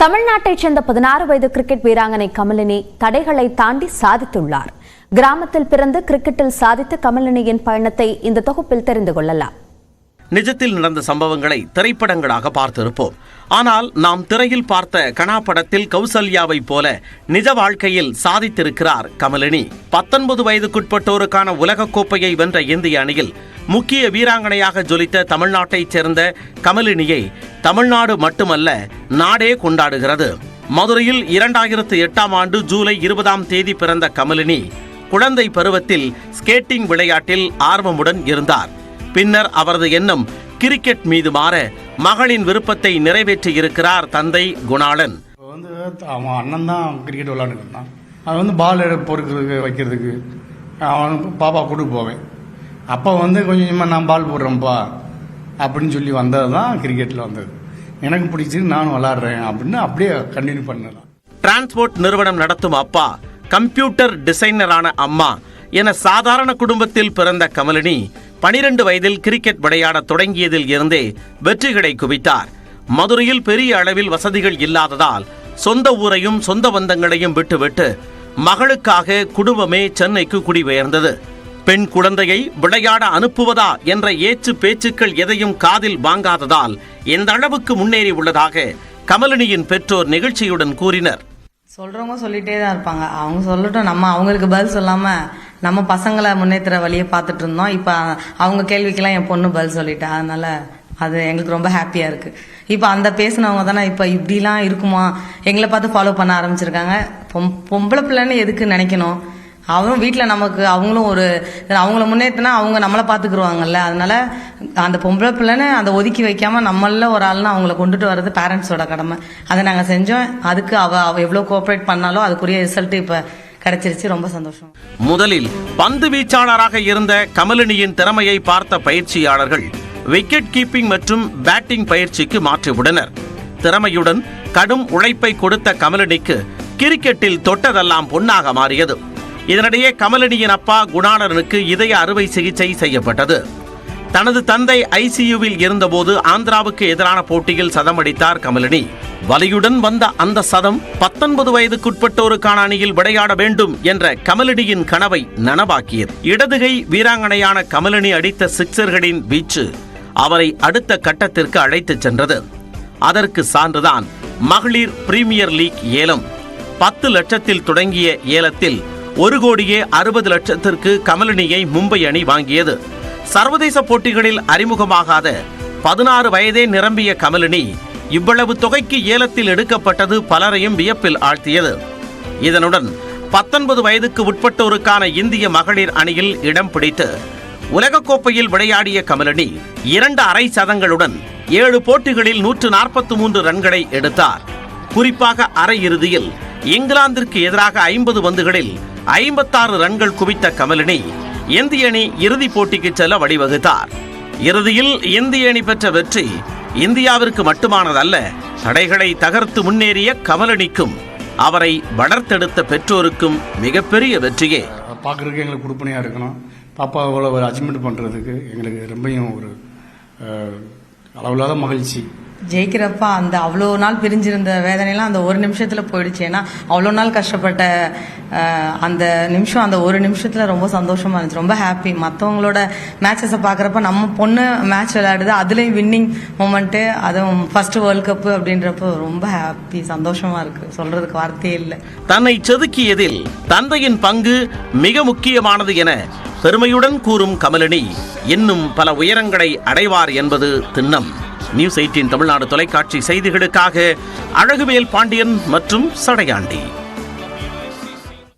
தமிழ்நாட்டைச் சேர்ந்த 16 வயது கிரிக்கெட் வீராங்கனை கமலினி தடைகளை தாண்டி சாதித்துள்ளார். கிராமத்தில் பிறந்து கிரிக்கெட்டில் சாதித்த கமலினியின் பயணத்தை இந்த தொகுப்பில் தெரிந்து கொள்ளலாம். நிஜத்தில் நடந்த சம்பவங்களை திரைப்படங்களாக பார்த்திருப்போம். ஆனால் நாம் திரையில் பார்த்த கனா படத்தில் கௌசல்யாவை போல நிஜ வாழ்க்கையில் சாதித்திருக்கிறார் கமலினி. 19 வயதுக்குட்பட்டோருக்கான உலகக்கோப்பையை வென்ற இந்திய அணியில் முக்கிய வீராங்கனையாக ஜொலித்த தமிழ்நாட்டைச் சேர்ந்த கமலினியை தமிழ்நாடு மட்டுமல்ல நாடே கொண்டாடுகிறது. மதுரையில் 2008ஆம் ஆண்டு ஜூலை 20ஆம் தேதி பிறந்த கமலினி குழந்தை பருவத்தில் ஸ்கேட்டிங் விளையாட்டில் ஆர்வமுடன் இருந்தார். பின்னர் அவரது எண்ணம் கிரிக்கெட் மீது மாற மகளின் விருப்பத்தை நிறைவேற்றி இருக்கிறார் தந்தை குணாளன். அவன் அண்ணன் தான் கிரிக்கெட் விளையாண்டுட்டு இருந்தான். அது பால் பொறுக்கிறதுக்கு வைக்கிறதுக்கு அவன் பாப்பா கூட்டு போவேன். அப்போ கொஞ்சமாக நான் பால் போடுறேன்ப்பா அப்படின்னு சொல்லி வந்தது தான் கிரிக்கெட்டில் வந்தது. எனக்கு பிடிச்சி நானும் விளாட்றேன் அப்படின்னு அப்படியே கண்டினியூ பண்ணலாம். டிரான்ஸ்போர்ட் நிறுவனம் நடத்தும் அப்பா, கம்ப்யூட்டர் டிசைனரான அம்மா என சாதாரண குடும்பத்தில் பிறந்த கமலினி 12 வயதில் கிரிக்கெட் விளையாட தொடங்கியதில் இருந்தே வெற்றிகளை குவித்தார். மதுரையில் பெரிய அளவில் வசதிகள் இல்லாததால் சொந்த ஊரையும் சொந்த பந்தங்களையும் விட்டுவிட்டு மகளுக்காக குடும்பமே சென்னைக்கு குடிபெயர்ந்தது. பெண் குழந்தையை விளையாட அனுப்புவதா என்ற ஏச்சு பேச்சுக்கள் எதையும் காதில் வாங்காததால் எந்த அளவுக்கு முன்னேறி உள்ளதாக கமலினியின் பெற்றோர் நிகழ்ச்சியுடன் கூறினர். சொல்றவங்க சொல்லிட்டே தான் இருப்பாங்க. அவங்க சொல்லட்டும், நம்ம அவங்களுக்கு பதில் சொல்லாம நம்ம பசங்களை முன்னேற்ற வழியை பார்த்துட்டு இருந்தோம். இப்போ அவங்க கேள்விக்கெல்லாம் என் பொண்ணு பதில் சொல்லிட்டா. அதனால அது எங்களுக்கு ரொம்ப ஹாப்பியா இருக்கு. இப்போ அந்த பேசினவங்க தானே இப்போ இப்படிலாம் இருக்குமா எங்களை பார்த்து ஃபாலோ பண்ண ஆரம்பிச்சிருக்காங்க. பொம்பளை பிள்ளைன்னு எதுக்கு நினைக்கணும்? அவரும் வீட்டில் நமக்கு அவங்கள முன்னேற்றினா அவங்க நம்மளை பார்த்துக்குருவாங்கல்ல. அதனால அந்த பொம்பளை பிள்ளைன்னு அந்த ஒதுக்கி வைக்காம நம்மள ஒரு ஆள்னு அவங்கள கொண்டுட்டு வர்றது பேரண்ட்ஸோட கடமை. அதை நாங்கள் செஞ்சோம். அதுக்கு அவ எவ்வளோ கோஆப்ரேட் பண்ணாலும் அதுக்குரிய ரிசல்ட் இப்போ கிடைச்சிருச்சு. ரொம்ப சந்தோஷம். முதலில் பந்து வீச்சாளராக இருந்த கமலினியின் திறமையை பார்த்த பயிற்சியாளர்கள் விக்கெட் கீப்பிங் மற்றும் பேட்டிங் பயிற்சிக்கு மாற்றிவிட்டனர். திறமையுடன் கடும் உழைப்பை கொடுத்த கமலினிக்கு கிரிக்கெட்டில் தொட்டதெல்லாம் பொன்னாக மாறியது. இதனிடையே கமலினியின் அப்பா குணாளனுக்கு இதய அறுவை சிகிச்சை செய்யப்பட்டது. தனது தந்தை ஐசியூவில் இருந்தபோது ஆந்திராவுக்கு எதிரான போட்டியில் சதமடித்தார் கமலினி. வலியுடன் வந்த அந்த சதம் 19 வயதுக்குட்பட்டோருக்கான அணியில் விளையாட வேண்டும் என்ற கமலினியின் கனவை நனவாக்கியது. இடதுகை வீராங்கனையான கமலினி அடித்த சிக்சர்களின் வீச்சு அவரை அடுத்த கட்டத்திற்கு அழைத்துச் சென்றது. அதற்கு சான்றுதான் மகளிர் பிரீமியர் லீக் ஏலம். 10 லட்சத்தில் தொடங்கிய ஏலத்தில் 1,60,00,000 கமலினியை மும்பை அணி வாங்கியது. சர்வதேச போட்டிகளில் அறிமுகமாகாத 16 வயதே நிரம்பிய கமலினி இவ்வளவு தொகைக்கு ஏலத்தில் எடுக்கப்பட்டது பலரையும் வியப்பில் ஆழ்த்தியது. இதனுடன் 19 வயதுக்கு உட்பட்டோருக்கான இந்திய மகளிர் அணியில் இடம் பிடித்து உலகக்கோப்பையில் விளையாடிய கமலினி 2 அரை சதங்களுடன் 7 போட்டிகளில் 143 ரன்களை எடுத்தார். குறிப்பாக அரையிறுதியில் இங்கிலாந்திற்கு எதிராக 50 பந்துகளில் 56 ரன்கள் குவித்த கமலினி இந்திய அணி இறுதிப் போட்டிக்கு செல்ல வழிவகுத்தார். இறுதியில் இந்திய அணி பெற்ற வெற்றி இந்தியாவிற்கு மட்டுமானதல்ல, தடைகளை தகர்த்து முன்னேறிய கமலினிக்கும் அவரை வளர்த்தெடுத்த பெற்றோருக்கும் மிகப்பெரிய வெற்றியே. பார்க்கறதுக்கு எங்களுக்கு கொடுப்பனையாக இருக்கணும். பாப்பா ஒரு அச்சீவ்மெண்ட் பண்ணுறதுக்கு எங்களுக்கு ரொம்பவும் ஒரு அளவில்லாத மகிழ்ச்சி. ஜெயிக்கிறப்ப அந்த அவ்வளோ நாள் பிரிஞ்சிருந்த வேதனைலாம் அந்த ஒரு நிமிஷத்தில் போயிடுச்சு. ஏன்னா அவ்வளோ நாள் கஷ்டப்பட்ட அந்த நிமிஷம், அந்த ஒரு நிமிஷத்தில் ரொம்ப சந்தோஷமாக இருந்துச்சு. ரொம்ப ஹாப்பி. மற்றவங்களோட மேட்சஸை பார்க்குறப்ப நம்ம பொண்ணு மேட்ச் விளையாடுது, அதுலேயும் வின்னிங் மூமெண்ட்டு, அதுவும் ஃபர்ஸ்ட் வேர்ல்ட் கப்பு அப்படின்றப்போ ரொம்ப ஹாப்பி, சந்தோஷமாக இருக்குது. சொல்கிறதுக்கு வார்த்தையே இல்லை. தன்னை செதுக்கியதில் தந்தையின் பங்கு மிக முக்கியமானது என பெருமையுடன் கூறும் கமலினி இன்னும் பல உயரங்களை அடைவார் என்பது திண்ணம். நியூஸ் 18 தமிழ்நாடு தொலைக்காட்சி செய்திகளுக்காக அழகுவேல் பாண்டியன் மற்றும் சடையாண்டி.